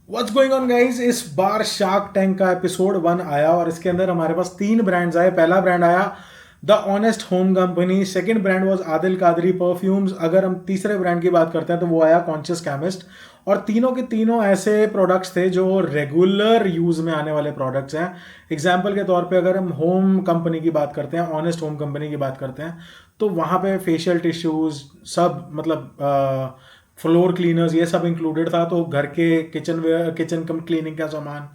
What's going on guys, इस बार shark tank का episode 1 आया और इसके अंदर हमारे पास 3 ब्रांड्स आए। पहला ब्रांड आया the honest home company, second brand was Adil Qadri perfumes, अगर हम तीसरे ब्रांड की बात करते हैं तो वो आया कॉन्शियस केमिस्ट। और तीनों के तीनों ऐसे प्रोडक्ट्स थे जो रेगुलर यूज में आने वाले प्रोडक्ट्स हैं। एग्जाम्पल के तौर पे अगर हम होम कंपनी की बात करते हैं, ऑनेस्ट होम कंपनी की बात करते हैं, तो वहाँ पे फेशियल टिश्यूज सब मतलब फ्लोर क्लीनर्स ये सब इंक्लूडेड था। तो घर के किचन कम क्लीनिंग का सामान,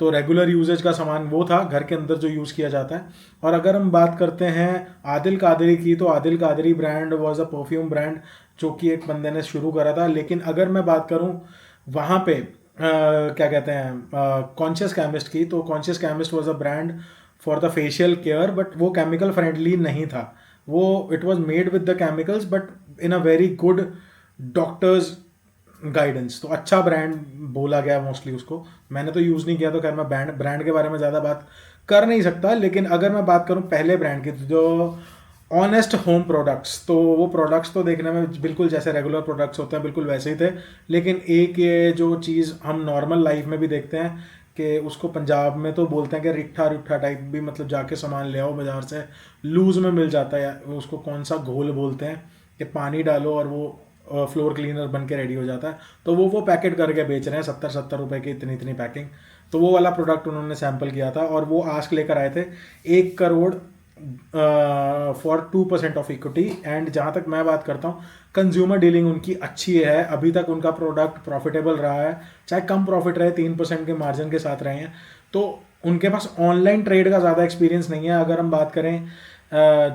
तो रेगुलर यूजेज का सामान वो था घर के अंदर जो यूज़ किया जाता है। और अगर हम बात करते हैं आदिल कादरी की, तो Adil Qadri brand was a perfume brand जो कि एक बंदे ने शुरू करा था। लेकिन अगर मैं बात करूं वहाँ पे क्या कहते हैं कॉन्शियस केमिस्ट की, तो conscious chemist was a brand for the facial care, but वो केमिकल फ्रेंडली नहीं था। वो it was made with the chemicals but in a very good doctors guidance. तो अच्छा ब्रांड बोला गया मोस्टली उसको। मैंने तो यूज़ नहीं किया, तो खैर मैं ब्रांड के बारे में ज़्यादा बात कर नहीं सकता। लेकिन अगर मैं बात करूं पहले ब्रांड की, तो जो ऑनेस्ट होम प्रोडक्ट्स, तो वो प्रोडक्ट्स तो देखने में बिल्कुल जैसे रेगुलर प्रोडक्ट्स होते हैं बिल्कुल वैसे ही थे। लेकिन एक ये जो चीज़ हम नॉर्मल लाइफ में भी देखते हैं कि उसको पंजाब में तो बोलते हैं कि रिट्ठा रिट्ठा टाइप भी, मतलब जाके सामान ले आओ बाजार से, लूज में मिल जाता है। उसको कौन सा घोल बोलते हैं कि पानी डालो और वो फ्लोर क्लीनर बन के रेडी हो जाता है। तो वो पैकेट करके बेच रहे हैं 70-70 रुपए की इतनी इतनी पैकिंग। तो वो वाला प्रोडक्ट उन्होंने सैंपल किया था और वो आस्क लेकर आए थे 1 crore for 2% of equity. And जहाँ तक मैं बात करता हूँ, कंज्यूमर डीलिंग उनकी अच्छी है। अभी तक उनका प्रोडक्ट प्रॉफिटेबल रहा है, चाहे कम प्रॉफिट रहे, 3% के मार्जिन के साथ रहे हैं। तो उनके पास ऑनलाइन ट्रेड का ज़्यादा एक्सपीरियंस नहीं है। अगर हम बात करें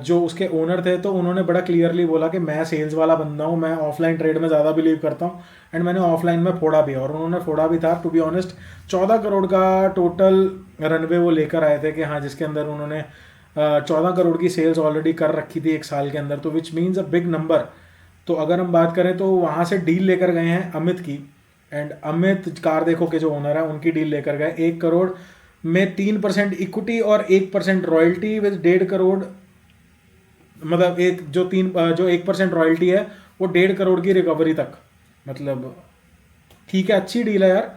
जो उसके ओनर थे, तो उन्होंने बड़ा क्लियरली बोला कि मैं सेल्स वाला बंदा हूँ, मैं ऑफलाइन ट्रेड में ज़्यादा बिलीव करता हूँ एंड मैंने ऑफलाइन में फोड़ा भी। और उन्होंने फोड़ा भी था, टू बी ऑनेस्ट। 14 करोड़ का टोटल रनवे वो लेकर आए थे कि हाँ, जिसके अंदर उन्होंने 14 करोड़ की सेल्स ऑलरेडी कर रखी थी 1 साल के अंदर, तो which means a big number. तो अगर हम बात करें तो वहाँ से डील लेकर गए हैं अमित की। एंड अमित कार देखो के जो ओनर है, उनकी डील लेकर गए 1 करोड़ में 3% इक्विटी और 1% रॉयल्टी विद 1.5 करोड़। मतलब एक जो 1% रॉयल्टी है, वो 1.5 करोड़ की रिकवरी तक। मतलब ठीक है, अच्छी डील है यार।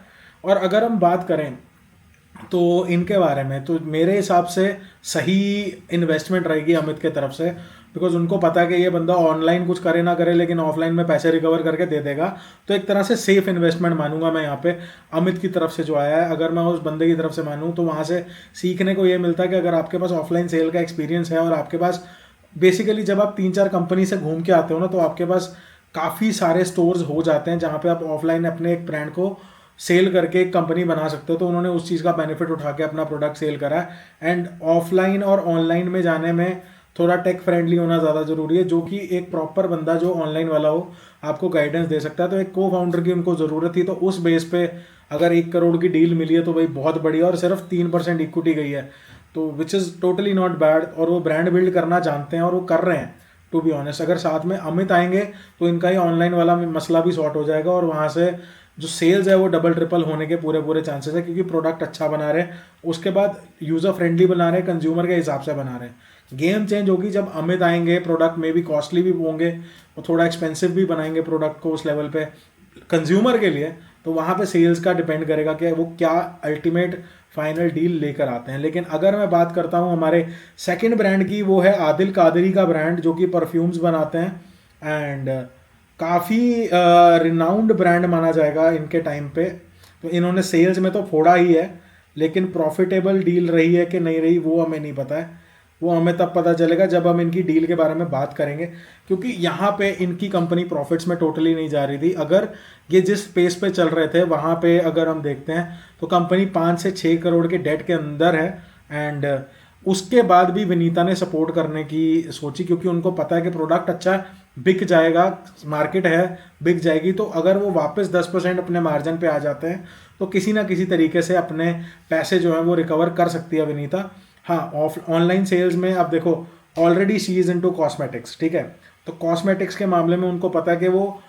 और अगर हम बात करें तो इनके बारे में, तो मेरे हिसाब से सही इन्वेस्टमेंट रहेगी अमित के तरफ से। बिकॉज उनको पता है कि ये बंदा ऑनलाइन कुछ करे ना करे लेकिन ऑफलाइन में पैसे रिकवर करके दे देगा। तो एक तरह से सेफ इन्वेस्टमेंट मानूंगा मैं यहाँ पे अमित की तरफ से जो आया है। अगर मैं उस बंदे की तरफ से मानूँ तो वहाँ से सीखने को ये मिलता है कि अगर आपके पास ऑफलाइन सेल का एक्सपीरियंस है और आपके पास बेसिकली जब आप 3-4 कंपनी से घूम के आते हो ना, तो आपके पास काफ़ी सारे स्टोर्स हो जाते हैं जहाँ पे आप ऑफलाइन अपने एक ब्रांड को सेल करके एक कंपनी बना सकते हो। तो उन्होंने उस चीज़ का बेनिफिट उठा के अपना प्रोडक्ट सेल करा है। एंड ऑफलाइन और ऑनलाइन में जाने में थोड़ा टेक फ्रेंडली होना ज़्यादा ज़रूरी है, जो कि एक प्रॉपर बंदा जो ऑनलाइन वाला हो आपको गाइडेंस दे सकता है। तो एक को फाउंडर की उनको ज़रूरत थी, तो उस बेस पे अगर 1 करोड़ की डील मिली है तो भाई बहुत बढ़िया। और सिर्फ 3% इक्विटी गई है, तो which is totally not bad. और वो ब्रांड बिल्ड करना जानते हैं और वो कर रहे हैं, टू बी ऑनेस्ट। अगर साथ में अमित आएंगे तो इनका ही ऑनलाइन वाला मसला भी सॉर्ट हो जाएगा और वहाँ से जो सेल्स है वो डबल ट्रिपल होने के पूरे पूरे चांसेस है, क्योंकि प्रोडक्ट अच्छा बना रहे हैं, उसके बाद यूज़र फ्रेंडली बना रहे हैं, कंज्यूमर के हिसाब से बना रहे हैं। गेम चेंज होगी जब अमित आएंगे। प्रोडक्ट में भी कॉस्टली भी होंगे, वो थोड़ा एक्सपेंसिव भी बनाएंगे प्रोडक्ट को उस लेवल पे कंज्यूमर के लिए। तो वहाँ पे सेल्स का डिपेंड करेगा कि वो क्या अल्टीमेट फाइनल डील लेकर आते हैं। लेकिन अगर मैं बात करता हूँ हमारे सेकंड ब्रांड की, वो है आदिल कादरी का ब्रांड, जो कि परफ्यूम्स बनाते हैं एंड काफ़ी रिनाउंड ब्रांड माना जाएगा इनके टाइम पे। तो इन्होंने सेल्स में तो फोड़ा ही है, लेकिन प्रॉफिटेबल डील रही है कि नहीं रही वो हमें नहीं पता है। वो हमें तब पता चलेगा जब हम इनकी डील के बारे में बात करेंगे, क्योंकि यहाँ पे इनकी कंपनी प्रॉफिट्स में टोटली नहीं जा रही थी। अगर ये जिस पेस पे चल रहे थे वहाँ पे अगर हम देखते हैं तो कंपनी 5 से 6 करोड़ के डेट के अंदर है। एंड उसके बाद भी विनीता ने सपोर्ट करने की सोची, क्योंकि उनको पता है कि प्रोडक्ट अच्छा बिक जाएगा, मार्केट है, बिक जाएगी। तो अगर वो वापस 10% अपने मार्जिन पे आ जाते हैं तो किसी ना किसी तरीके से अपने पैसे जो हैं वो रिकवर कर सकती है विनीता। हाँ, ऑफ ऑनलाइन सेल्स में अब देखो, already she is into cosmetics, ठीक है। तो कॉस्मेटिक्स के मामले में उनको पता है कि वो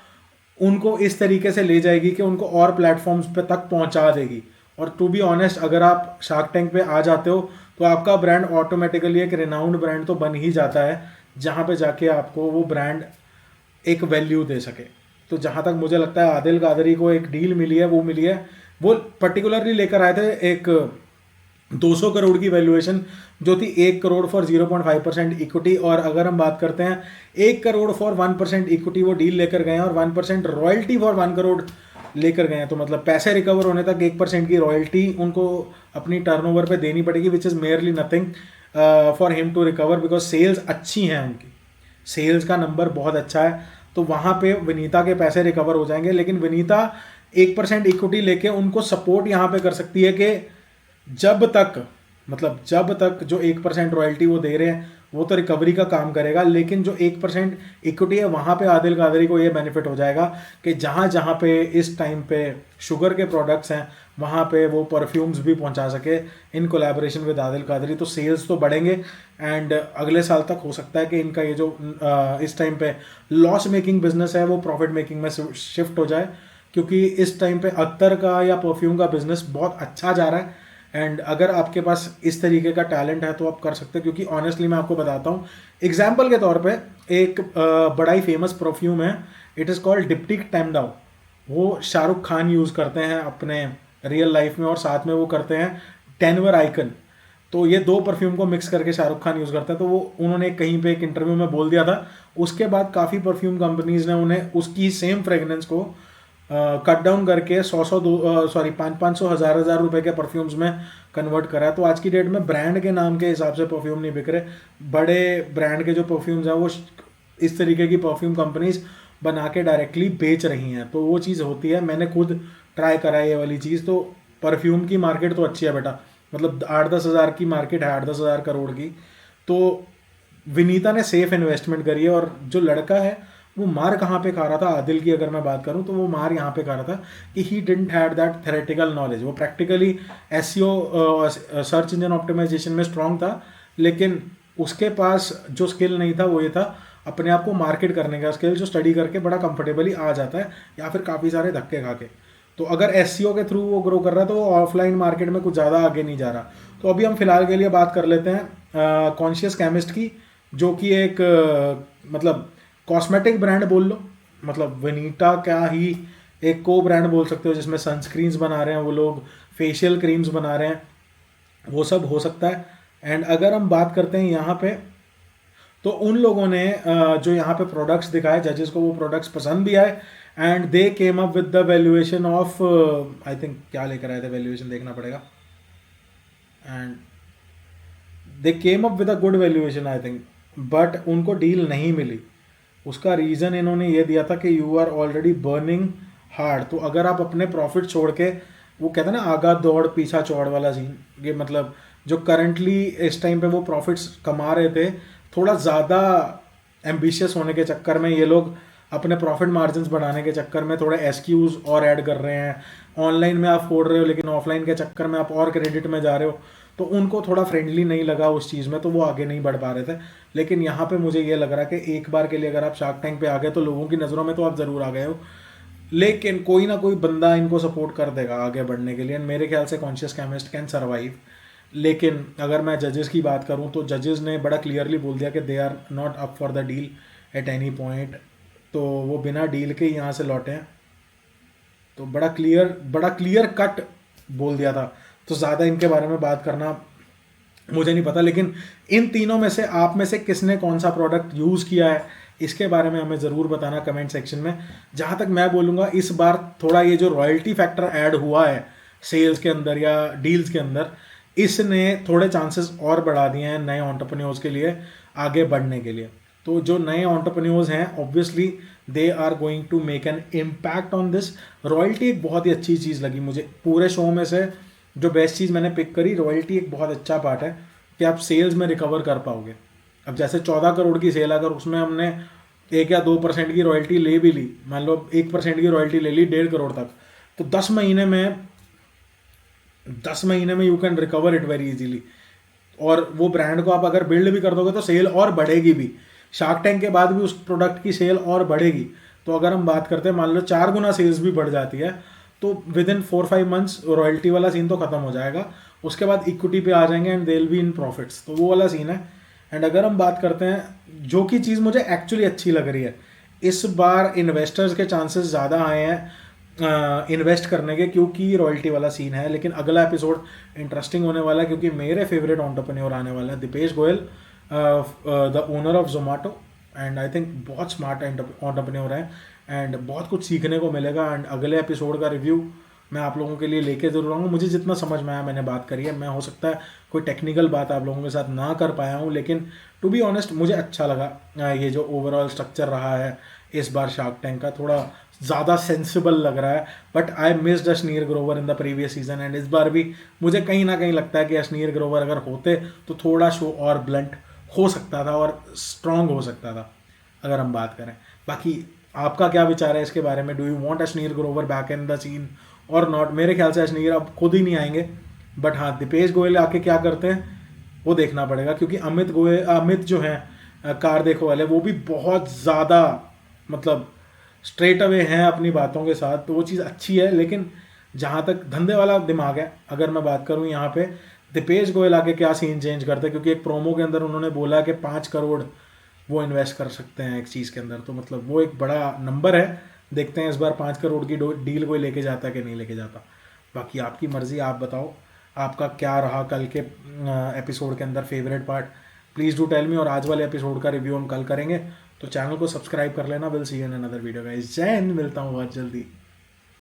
उनको इस तरीके से ले जाएगी कि उनको और प्लेटफॉर्म्स पे तक पहुंचा देगी। और टू बी ऑनेस्ट, अगर आप शार्क टैंक पे आ जाते हो तो आपका ब्रांड ऑटोमेटिकली एक रिनाउंड ब्रांड तो बन ही जाता है, जहाँ पे जाके आपको वो ब्रांड एक वैल्यू दे सके। तो जहाँ तक मुझे लगता है आदिल कादरी को एक डील मिली है, वो मिली है वो पर्टिकुलरली लेकर आए थे एक 200 करोड़ की वैल्यूएशन जो थी 1 करोड़ फॉर 0.5% इक्विटी, और अगर हम बात करते हैं 1 करोड़ फॉर 1% इक्विटी वो डील लेकर गए हैं, और 1% रॉयल्टी फॉर 1 करोड़ लेकर गए हैं। तो मतलब पैसे रिकवर होने तक 1% की रॉयल्टी उनको अपनी टर्नओवर पे देनी पड़ेगी, which is merely nothing for him to recover, because sales अच्छी हैं, उनकी सेल्स का नंबर बहुत अच्छा है। तो वहाँ पे विनीता के पैसे रिकवर हो जाएंगे, लेकिन विनीता 1% इक्विटी लेके उनको सपोर्ट यहाँ पे कर सकती है कि जब तक जो 1% रॉयल्टी वो दे रहे हैं वो तो रिकवरी का काम करेगा, लेकिन जो 1% इक्विटी है वहाँ पे आदिल कादरी को ये बेनिफिट हो जाएगा कि जहाँ जहाँ पे इस टाइम पे शुगर के प्रोडक्ट्स हैं वहाँ पे वो परफ्यूम्स भी पहुँचा सके in collaboration with Adil Qadri. तो सेल्स तो बढ़ेंगे, एंड अगले साल तक हो सकता है कि इनका ये जो इस टाइम पे लॉस मेकिंग बिजनेस है वो प्रॉफिट मेकिंग में शिफ्ट हो जाए, क्योंकि इस टाइम पे अत्तर का या परफ्यूम का बिजनेस बहुत अच्छा जा रहा है। एंड अगर आपके पास इस तरीके का टैलेंट है तो आप कर सकते हैं, क्योंकि ऑनेस्टली मैं आपको बताता हूँ, एग्जाम्पल के तौर पे एक बड़ा ही फेमस परफ्यूम है, इट इज़ कॉल्ड डिप्टिक टैमडाओ। वो शाहरुख खान यूज़ करते हैं अपने रियल लाइफ में, और साथ में वो करते हैं टेनवर आइकन। तो ये दो परफ्यूम को मिक्स करके शाहरुख खान यूज़ करते हैं। तो वो उन्होंने कहीं पे एक इंटरव्यू में बोल दिया था, उसके बाद काफ़ी परफ्यूम कंपनीज ने उन्हें उसकी सेम फ्रेगनेंस को कट डाउन करके 500 हज़ार रुपए के परफ्यूम्स में कन्वर्ट करा है। तो आज की डेट में ब्रांड के नाम के हिसाब से परफ्यूम नहीं बिक रहे, बड़े ब्रांड के जो परफ्यूम्स हैं वो इस तरीके की परफ्यूम कंपनीज बना के डायरेक्टली बेच रही हैं। तो वो चीज़ होती है, मैंने खुद ट्राई करा है ये वाली चीज़। तो परफ्यूम की मार्केट तो अच्छी है बेटा, मतलब 8-10 हज़ार की मार्केट है, 8-10 हज़ार करोड़ की। तो विनीता ने सेफ इन्वेस्टमेंट करी है, और जो लड़का है वो मार कहाँ पे खा रहा था, आदिल की अगर मैं बात करूँ तो वो मार यहाँ पे खा रहा था कि he didn't had that theoretical knowledge. वो practically SEO search engine optimisation में स्ट्रांग था, लेकिन उसके पास जो स्किल नहीं था वो ये था अपने आप को मार्केट करने का स्किल, जो स्टडी करके बड़ा कंफर्टेबली आ जाता है, या फिर काफ़ी सारे धक्के खा के। तो अगर एसईओ के थ्रू वो ग्रो कर रहा है तो वो ऑफलाइन मार्केट में कुछ ज़्यादा आगे नहीं जा रहा। तो अभी हम फिलहाल के लिए बात कर लेते हैं कॉन्शियस केमिस्ट की, जो कि एक मतलब कॉस्मेटिक ब्रांड बोल लो, मतलब विनीता क्या ही एक को ब्रांड बोल सकते हो, जिसमें सनस्क्रीन्स बना रहे हैं वो लोग, फेशियल क्रीम्स बना रहे हैं, वो सब हो सकता है। एंड अगर हम बात करते हैं यहाँ पे, तो उन लोगों ने जो यहाँ पे प्रोडक्ट्स दिखाए जजेस को, वो प्रोडक्ट्स पसंद भी आए, and they came up with the valuation of I think क्या लेकर आए थे, वैल्यूएशन देखना पड़ेगा, and they came up with a good valuation I think, but उनको डील नहीं मिली। उसका रीज़न इन्होंने ये दिया था कि you are already burning hard. तो अगर आप अपने प्रॉफिट छोड़ के, वो कहते हैं ना आगा दौड़ पीछा चौड़ वाला सीन, ये मतलब जो करंटली इस टाइम पे वो प्रॉफिट्स कमा रहे थे, थोड़ा ज़्यादा एम्बिशियस होने के चक्कर में ये लोग अपने प्रॉफिट मार्जिन्स बढ़ाने के चक्कर में थोड़े एसक्यूज और ऐड कर रहे हैं। ऑनलाइन में आप फोड़ रहे हो, लेकिन ऑफलाइन के चक्कर में आप और क्रेडिट में जा रहे हो, तो उनको थोड़ा फ्रेंडली नहीं लगा उस चीज़ में, तो वो आगे नहीं बढ़ पा रहे थे। लेकिन यहाँ पे मुझे ये लग रहा है कि एक बार के लिए अगर आप शार्क टैंक पे आ गए तो लोगों की नज़रों में तो आप ज़रूर आ गए हो, लेकिन कोई ना कोई बंदा इनको सपोर्ट कर देगा आगे बढ़ने के लिए। मेरे ख्याल से कॉन्शियस केमिस्ट कैन सर्वाइव। लेकिन अगर मैं जजेस की बात करूँ तो जजेस ने बड़ा क्लियरली बोल दिया कि they are not up for the deal at any point. तो वो बिना डील के यहाँ से लौटे हैं। तो बड़ा क्लियर कट बोल दिया था। तो ज़्यादा इनके बारे में बात करना मुझे नहीं पता, लेकिन इन तीनों में से आप में से किसने कौन सा प्रोडक्ट यूज़ किया है इसके बारे में हमें ज़रूर बताना कमेंट सेक्शन में। जहाँ तक मैं बोलूँगा, इस बार थोड़ा ये जो रॉयल्टी फैक्टर ऐड हुआ है सेल्स के अंदर या डील्स के अंदर, इसने थोड़े चांसेस और बढ़ा दिए हैं नए एंटरप्रेन्योर्स के लिए आगे बढ़ने के लिए। तो जो नए एंटरप्रेन्योर्स हैं obviously they are going to make an impact on this. Royalty एक बहुत ही अच्छी चीज़ लगी मुझे पूरे शो में से। जो बेस्ट चीज़ मैंने पिक करी, रॉयल्टी एक बहुत अच्छा पार्ट है कि आप सेल्स में रिकवर कर पाओगे। अब जैसे 14 करोड़ की सेल, अगर उसमें हमने 1 या 2% की रॉयल्टी ले भी ली, मान लो 1% की रॉयल्टी ले ली 1.5 करोड़ तक, तो 10 महीने में you can recover it very easily. और वो ब्रांड को आप अगर बिल्ड भी कर दोगे तो सेल और बढ़ेगी भी। शार्क टैंक के बाद भी उस प्रोडक्ट की सेल और बढ़ेगी। तो अगर हम बात करते हैं, मान लो 4 गुना सेल्स भी बढ़ जाती है, तो विद इन 4-5 मंथ्स रॉयल्टी वाला सीन तो खत्म हो जाएगा। उसके बाद इक्विटी पे आ जाएंगे and they will be in profits. तो वो वाला सीन है। एंड अगर हम बात करते हैं, जो कि चीज़ मुझे एक्चुअली अच्छी लग रही है, इस बार इन्वेस्टर्स के चांसेस ज़्यादा आए हैं इन्वेस्ट करने के, क्योंकि रॉयल्टी वाला सीन है। लेकिन अगला एपिसोड इंटरेस्टिंग होने वाला है, क्योंकि मेरे फेवरेट एंटरप्रेन्योर आने वाला है, Deepesh Goyal, the owner of Zomato. And I think बहुत स्मार्ट एंटरप्रेन्योर है एंड बहुत कुछ सीखने को मिलेगा। एंड अगले एपिसोड का रिव्यू मैं आप लोगों के लिए लेके ज़रूर आऊँगा। मुझे जितना समझ में आया मैंने बात करी है। मैं हो सकता है कोई टेक्निकल बात आप लोगों के साथ ना कर पाया हूँ, लेकिन टू बी ऑनेस्ट मुझे अच्छा लगा। ये जो ओवरऑल स्ट्रक्चर रहा है इस बार शार्क टैंक का, थोड़ा ज़्यादा सेंसिबल लग रहा है। But I missed Ashneer Grover in the previous season and इस बार भी मुझे कहीं ना कहीं लगता है कि अश्नीर ग्रोवर अगर होते तो थोड़ा शो और ब्लंट हो सकता था और स्ट्रॉन्ग हो सकता था, अगर हम बात करें। बाकी आपका क्या विचार है इसके बारे में? Do you want Ashneer Grover back in the scene और नॉट? मेरे ख्याल से अश्नीर अब खुद ही नहीं आएंगे, बट हाँ दीपेश गोयल आके क्या करते हैं वो देखना पड़ेगा। क्योंकि अमित जो हैं कार देखो वाले, वो भी बहुत ज़्यादा मतलब स्ट्रेट अवे हैं अपनी बातों के साथ, तो वो चीज़ अच्छी है। लेकिन जहाँ तक धंधे वाला दिमाग है, अगर मैं बात करूँ यहाँ पे, दीपेश गोयल आके क्या सीन चेंज करते हैं? क्योंकि एक प्रोमो के अंदर उन्होंने बोला कि 5 करोड़ वो इन्वेस्ट कर सकते हैं एक चीज़ के अंदर, तो मतलब वो एक बड़ा नंबर है। देखते हैं इस बार 5 करोड़ की डील कोई लेके जाता है कि नहीं लेके जाता। बाकी आपकी मर्ज़ी, आप बताओ आपका क्या रहा कल के एपिसोड के अंदर favourite part. Please do tell me. और आज वाले एपिसोड का रिव्यू हम कल करेंगे, तो चैनल को सब्सक्राइब कर लेना। Will see you in another video guys. जय हिंद, मिलता हूँ बहुत जल्दी।